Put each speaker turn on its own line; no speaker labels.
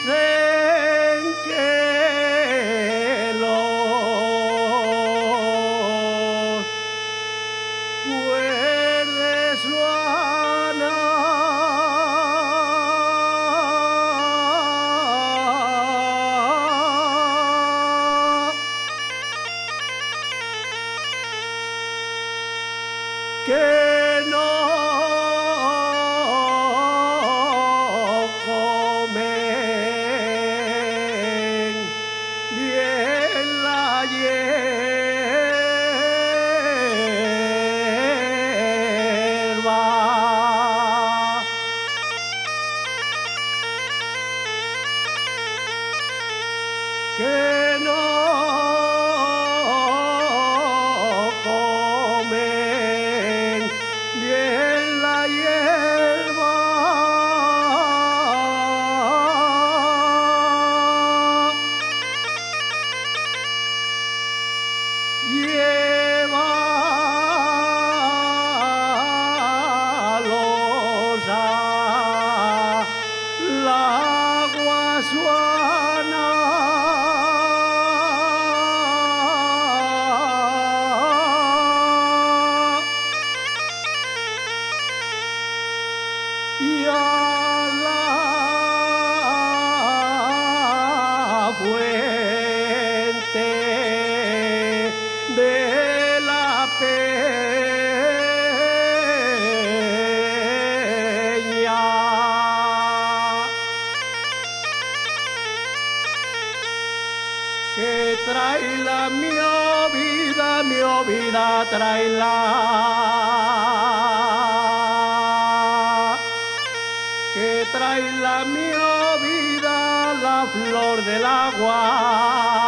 dicen que los verdes van que no comen bien la hierba, que no comen bien la hierba, llévalos a la guasuana. Y a la fuente de la peña, que trae la mi vida trae que trae la mi vida, la flor del agua.